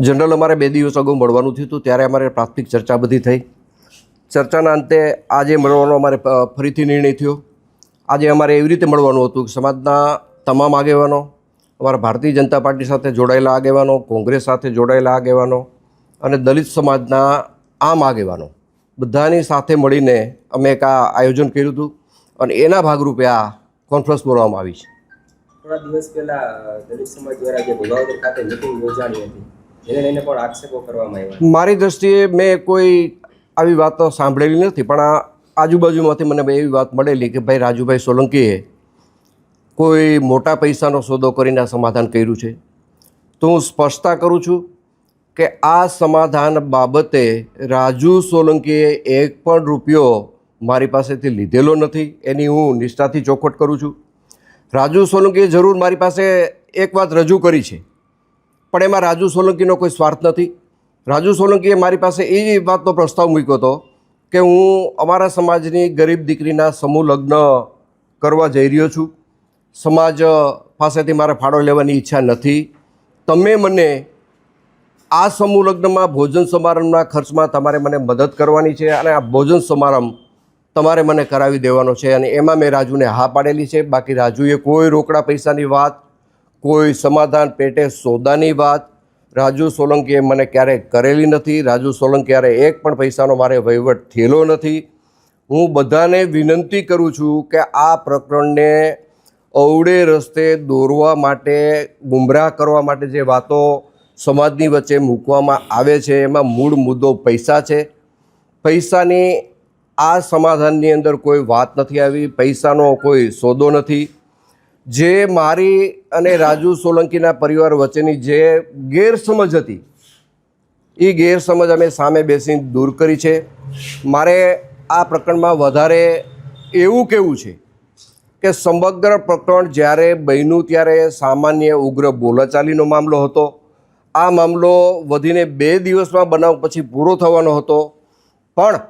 General અમારે 2 દિવસ અગાઉ મળવાનું થયું હતું, ત્યારે અમારે પ્રાથમિક ચર્ચા બધી થઈ. ચર્ચાના અંતે આજે મળવાનો અમારે ફરીથી નિર્ણય થયો. આજે અમારે એવી રીતે મળવાનું હતું કે સમાજના તમામ આગેવાનો, અમારા ભારતીય જનતા પાર્ટી સાથે જોડાયેલા આગેવાનો, કોંગ્રેસ સાથે જોડાયેલા આગેવાનો અને દલિત સમાજના આમ આગેવાનો બધાની સાથે મળીને અમે એક આ આયોજન કર્યું હતું અને એના ભાગરૂપે આ કોન્ફરન્સ બોલાવવામાં આવી છે. થોડા દિવસ પહેલા દલિત સમાજ દ્વારા જે ભોગાવદર ખાતે મિટિંગ યોજાણી હતી, જેને લઈને પણ આક્ષેપો કરવામાં આવ્યા. મારી દ્રષ્ટિએ મેં કોઈ આવી વાતો સાંભળેલી નથી, પણ આ આજુબાજુમાંથી મને એવી વાત મળેલી કે ભાઈ રાજુભાઈ સોલંકીએ કોઈ મોટા પૈસાનો સોદો કરીને આ સમાધાન કર્યું છે. તો હું સ્પષ્ટતા કરું છું કે આ સમાધાન બાબતે રાજુ સોલંકીએ એક પણ રૂપિયો મારી પાસેથી લીધેલો નથી. એની હું નિષ્ઠાથી ચોખવટ કરું છું. રાજુ સોલંકીએ જરૂર મારી પાસે એક વાત રજૂ કરી છે, પણ એમાં રાજુ સોલંકીનો કોઈ સ્વાર્થ નથી. રાજુ સોલંકીએ મારી પાસે એ વાતનો પ્રસ્તાવ મૂક્યો હતો કે હું અમારા સમાજની ગરીબ દીકરીના સમૂહ લગ્ન કરવા જઈ રહ્યો છું. સમાજ પાસેથી મારે ફાળો લેવાની ઈચ્છા નથી. તમે મને આ સમૂહ લગ્નમાં ભોજન સમારંભના ખર્ચમાં તમારે મને મદદ કરવાની છે અને આ ભોજન સમારંભ તમારે મને કરાવી દેવાનો છે. અને એમાં મેં રાજુને હા પાડેલી છે. બાકી રાજુએ કોઈ રોકડા પૈસાની વાત, કોઈ સમાધાન પેટે સોદાની વાત રાજુ સોલંકીએ મને ક્યારેય કરેલી નથી. રાજુ સોલંકી ક્યારે એક પણ પૈસાનો મારે વહીવટ થયેલો નથી. હું બધાને વિનંતી કરું છું કે આ પ્રકરણને અવળે રસ્તે દોરવા માટે, ગુમરાહ કરવા માટે જે વાતો સમાજની વચ્ચે મૂકવામાં આવે છે, એમાં મૂળ મુદ્દો પૈસા છે. પૈસાની આ સમાધાનની અંદર કોઈ વાત નથી આવી. પૈસાનો કોઈ સોદો નથી. જે મારી અને રાજુ સોલંકીના પરિવાર વચ્ચેની જે ગેરસમજ હતી, એ ગેરસમજ અમે સામે બેસીને દૂર કરી છે. મારે આ પ્રકરણમાં વધારે એવું કહેવું છે કે સમગ્ર પ્રકરણ જ્યારે બન્યું ત્યારે સામાન્ય ઉગ્ર બોલાચાલીનો મામલો હતો. આ મામલો વધીને 2 દિવસમાં બનાવ પછી પૂરો થવાનો હતો, પણ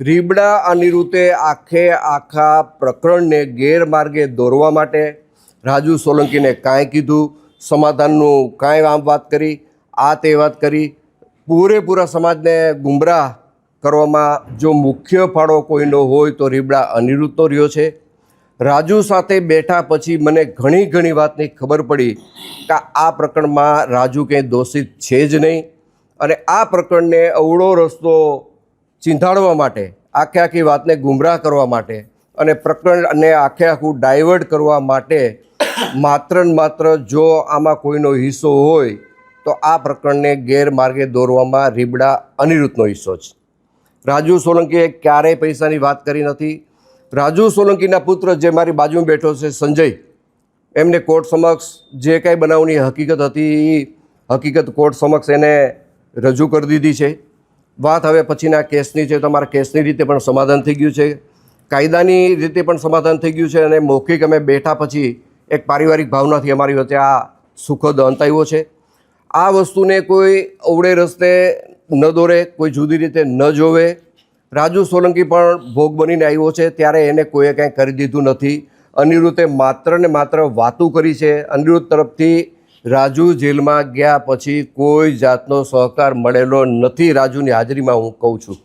રીબડા અનિરુદ્ધે આખા પ્રકરણને ગેરમાર્ગે દોરવા માટે રાજુ સોલંકીને કાંઈ કીધું, સમાધાનનું કાંઈ આમ વાત કરી, આ તે વાત કરી, પૂરેપૂરા સમાજને ગુમરાહ કરવામાં જો મુખ્ય ફાળો કોઈનો હોય તો રીબડા અનિરુદ્ધનો રહ્યો છે. રાજુ સાથે બેઠા પછી મને ઘણી વાતની ખબર પડી કે આ પ્રકરણમાં રાજુ કંઈ દોષિત છે જ નહીં. અને આ પ્રકરણને અવળો રસ્તો ચીંધાડવા માટે, આખી વાતને ગુમરાહ કરવા માટે અને પ્રકરણને આખું ડાયવર્ટ કરવા માટે માત્ર ને માત્ર જો આમાં કોઈનો હિસ્સો હોય તો આ પ્રકરણને ગેરમાર્ગે દોરવામાં રીબડા અનિરુદ્ધનો હિસ્સો છે. રાજુ સોલંકીએ ક્યારેય પૈસાની વાત કરી નથી. રાજુ સોલંકીના પુત્ર જે મારી બાજુમાં બેઠો છે સંજય, એમને કોર્ટ સમક્ષ જે કાંઈ બનાવની હકીકત હતી એ હકીકત કોર્ટ સમક્ષ એને રજૂ કરી દીધી છે. વાત હવે પછીના કેસની છે. તમારા કેસની રીતે પણ સમાધાન થઈ ગયું છે, કાયદાની રીતે પણ સમાધાન થઈ ગયું છે અને મૌખિક અમે બેઠા પછી એક પારિવારિક ભાવનાથી અમારી વચ્ચે આ સુખદ અંત આવ્યો છે. આ વસ્તુને કોઈ અવળે રસ્તે ન દોરે, કોઈ જુદી રીતે ન જોવે. રાજુ સોલંકી પણ ભોગ બનીને આવ્યો છે, ત્યારે એને કોઈએ કાંઈ કરી દીધું નથી. અનિરુદ્ધે માત્ર ને માત્ર વાતું કરી છે. અનિરુદ્ધ તરફથી રાજુ જેલમાં ગયા પછી કોઈ જાતનો સહકાર મળેલો નથી. રાજુની હાજરીમાં હું કહું છું.